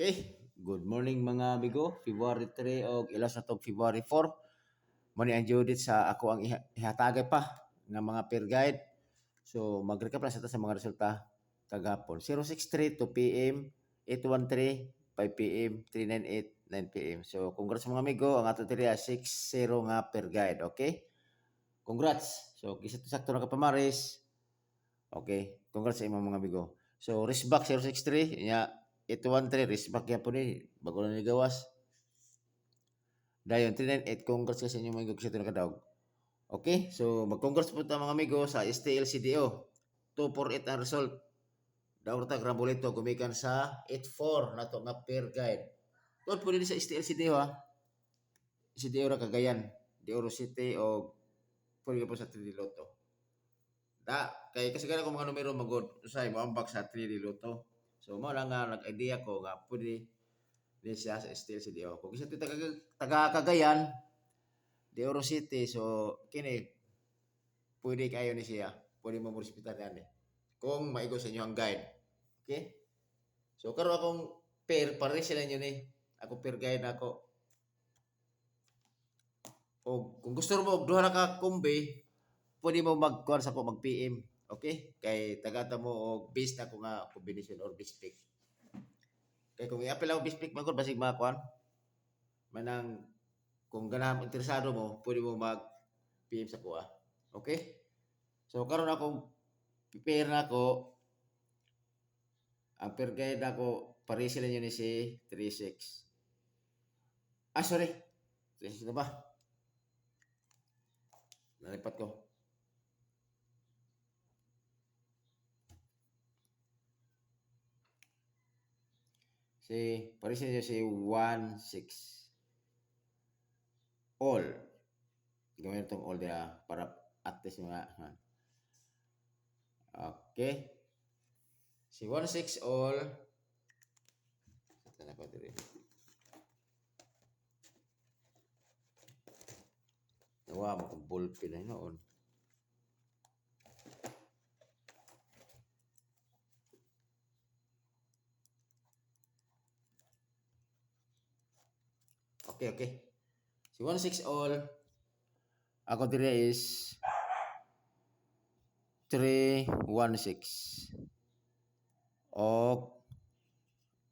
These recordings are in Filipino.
Okay, good morning mga amigo. February 3 o ilas na tog February 4. Mani ang Judith sa ako ang ihatagay pa ng mga peer guide. So mag-recap lang sa ta sa mga resulta kagapon. 063 2 PM, 813 5 PM, 398 9 PM. So congrats mga amigo, ang ato diri 60 nga peer guide, okay? Congrats. So kisa sakto na ka pamaris. Okay, congrats sa imong mga amigo. So Risback 063 nya 813 Risback gyapon ni bago na ni gawas. Dayon 398 congrats sa inyo mga amigo sa tunang kadawg. Okay, so mag-congrats po ta mga amigo sa STLCDO. 248 ang result. Daw ta grambolito gumikan sa 84 nato nga peer guide. Tod po din sa STLCDO ha. CDO ra Cagayan, De Oro City o pwede po sa 3D Lotto. Kay kasi ko mga numero magod usay mo ambak sa 3D Lotto. So mo lang nga nag-idea ko nga pwede din siya sa STLCDO. Kung isa taga Cagayan, De Oro City, so kini pwede kayo ni siya. Pwede mo respetar yan eh. Kung maigo sa inyo ang guide. Okay? So karon akong pair pare sila inyo ni. Ako pair guide ako. O kung gusto mo duha na ka kumbi, pwede mo mag-kuan sa ko mag PM. Okay? Kay tagata mo og base na ko nga combination or base pick. Kay kung i-apply ako base pick magod basig makuan. Manang kung ganahan interesado mo, pwede mo mag PM sa kuha. Okay? So karon akong prepare na ako. Ang per guide ako, pares sila yun ni si 36. Sorry. 36 na ba? Nalipat ko. Pares sila si 16. All. Gawin itong all dia para at least mga. Okay. Si 16 all. Ito na ko dito. Nawa mo kung ballpen na noon. Okay. Si 16 all. Ako dire is 316. O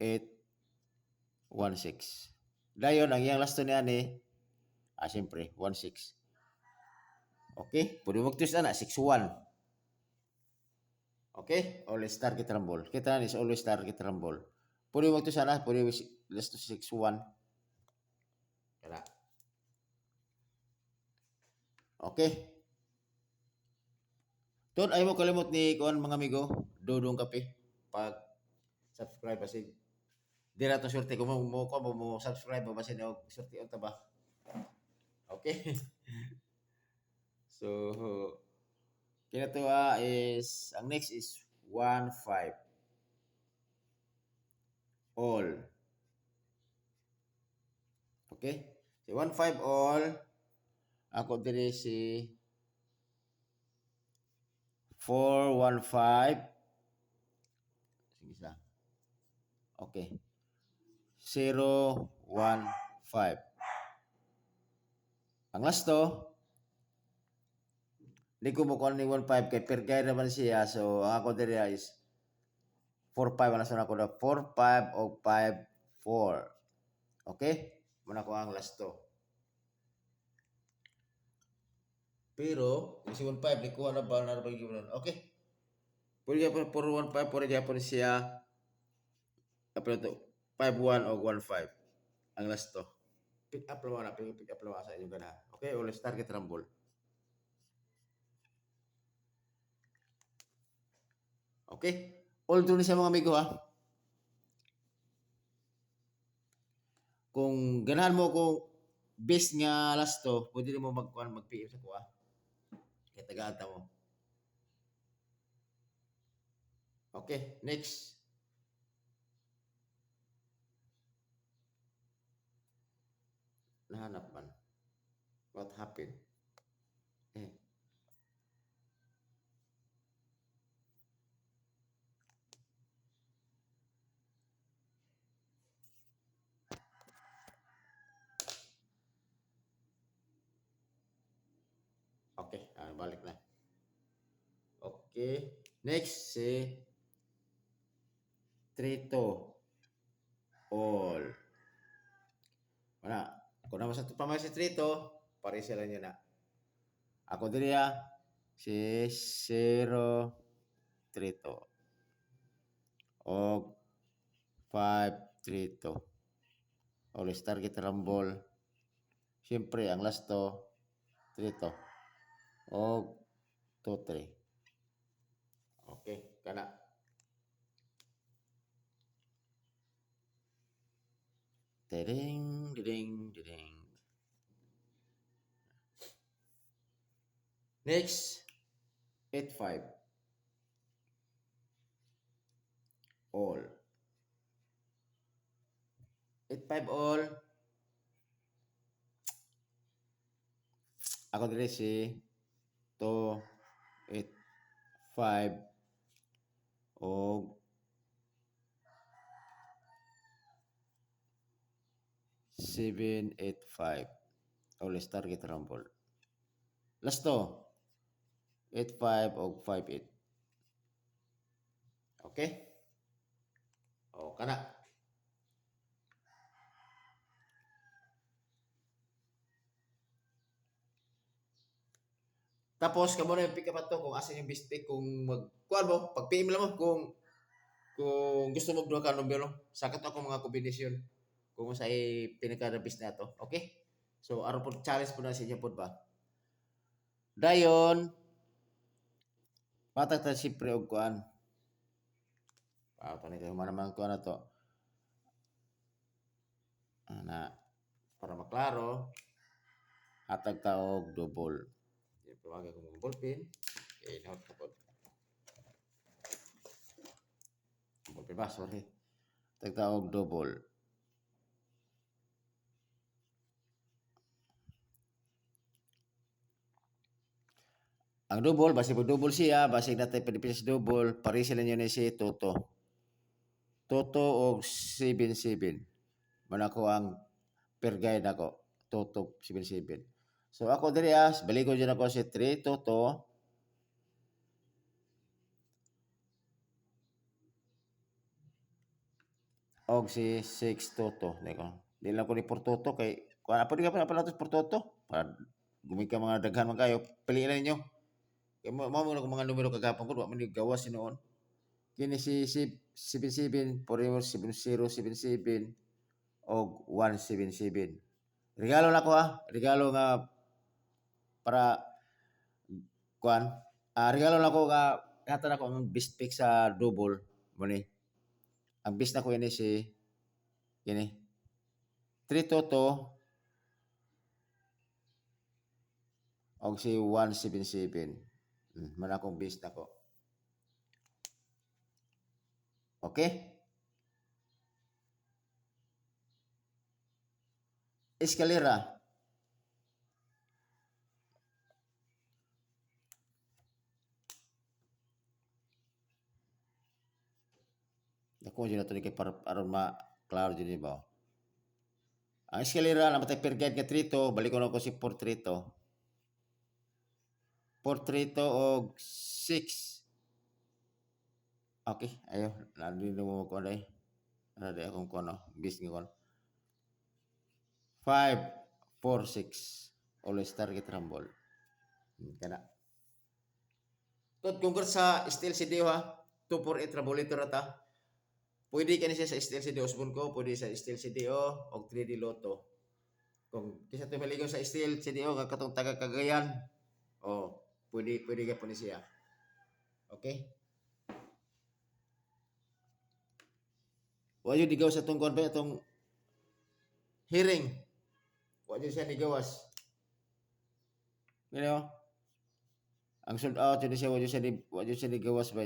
816. Dayon ang iyang last niya ni siyempre 16. Okay, pwede mo twist na 61. Okay, always target rumble. Kita is always target rumble. Pwede mo twist na, pwede last to 61. Kaya. Okay. Ton ay mo kalimot ni kuan mga amigo, Dodong Kape pag subscribe kasi dira to surte ko mo subscribe mo basin og surte unta ba. Okay. So kinatuwa is ang next is 15 all. Okay? Si 15 all ako diri si 415. Sige sa. Okay. 015. Ang last to, di ko mo kuha ni 15 kay per guide naman siya. So, ang ako diri is 45 ang nasa ako na 45 o 54. Okay? Muna ko ang last to. Pero, yung si 15, di kuha na ba na ba yung okay? Pwede yapon 415, pwede yapon siya apa to 51 o 15. Ang last to. Pick up lang na, pick up lang sa inyo ganahan. Okay, ulit target rumble. Okay? All through siya mga amigo ha. Kung ganahan mo kung base nga last to, pwede mo mag-PM sa kuha. Kaya taga-ata mo. Okay, next. Nahanap man. What happened? Okay, balik na. Okay. Next, si Trito all. Wala. Kung naman sa pamay si Trito, pare sila niya na. Ako diri si Zero Trito. Og 5 Trito. Always target rumble. Siyempre, ang last to, Trito. Og 2-3. Okay, kana. Ding, ding, ding. Next, 8-5. All. 8-5 all. Ako diri si 2, 8, 5 og 7, 8, 5. Always target rumble. Last to, 8, 5 og 5, 8. Okay? O, kana. Tapos, kamo na yung pick up ato kung asan yung best pick. Kung kuan mo, pag-PM lang mo kung gusto mo duha ka numero. Sakit ako mga kombinasyon. Kung sa pinaka-best na to. Okay? So, aron po challenge po na sa inyo po ba? Dayon, patag ta siyempre og kuan. Paano kayo manaman kuan na to. Na, para maklaro, hatag ta og double. Pamagay ko mga ballpen. Okay, note ko po. Ballpen ba? Sorry. Hatag ta og double. Ang double, basi po double siya, basi natin Pilipinas double, pari sila nyo na si Toto. Toto og 7-7. Manako ang per guide ako. Toto 7-7. So ako diri balik ko dyan ako si 3 Toto. Og si 6 Toto. Di lang ko ni por Toto kay kung ano di ka pala por Toto. Para gumika mga daghan man kayo, piliin na ninyo. Kaya mo mga numero kagapon ko, wa man gawas noon. Kini si 77, Forever 7077 og 177. Regalo na ko regalo nga para kuan. Regalo na ko nga hatan ako ang best pick sa double mo ni. Ang best na ko ini si kini 3 Toto og si 177. Man akong best na ko. Okay? Escalera. Ako dyan na ito kay aron ma-klaro dyan ba? Ang escalera na matay per guide nga trito, balik ko na ko si portrito. Portrito og 6. Okay, ayo. Nandito mo ko na Nandito akong kono. Bis nga kono. 5, 4, 6. Always target rumble. Kana. Tot congrats sa Steel CDO 248 Rabolator ata. Pwede ka siya sa Steel CDO Osbon ko, pwede sa Steel CDO o 3D Lotto. Kung kisa tumaligon sa Steel CDO nga katong taga Cagayan, pwede ka po ni siya. Okay? Wa yun digaw sa tungkol ba itong hearing. Wa yun siya nigawas. Gano? Ang sold out yun siya, wa yun siya nigawas ba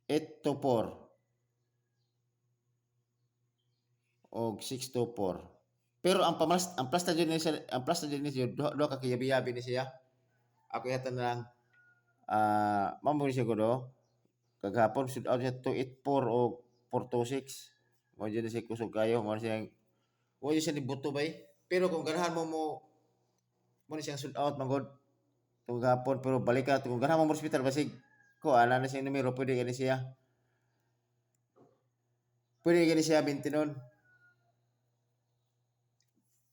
8-4 og 6-4. Pero ang plasta dyan niya, doha ka kiyabi-yabi ni siya. Ako yata na lang, mamuli siya ko do. Kagahapon shoot out niya 284 o 426. Mo dyan siya kusog kayo, mo siya ni buto bay. Pero kung ganahan mo na siyang shoot out manggod kagahapon, pero balik ka kung ganahan mo hospital basig ko ana na siyang numero, pwede gani siya 20 nun.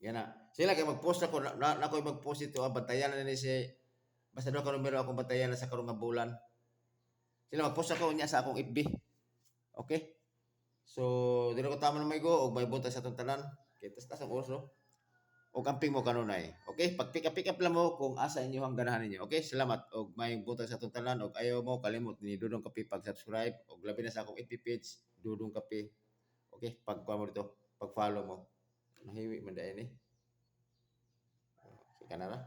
Yan na. Sila kay mag-post ako na ako mag-post ito, bantayan na ni si basta do ka numero akong bantayan na sa karong nga bulan. Sila mag-post ako niya sa akong FB. Okay? So, dili ko tama na may go og may buntag sa atong tanan. Kay tas ang oras no. Og amping mo kanunay. Okay? Pag pick up lang mo kung asa inyo ang ganahan ninyo. Okay? Salamat og may buntag sa atong tanan og ayaw mo kalimot ni Dudong Kape pag-subscribe og labi na sa akong FB page Dudong Kape. Okay? Pag-kuha mo dito, pag-follow mo. Nahiwi man dai ni. Sige na ra.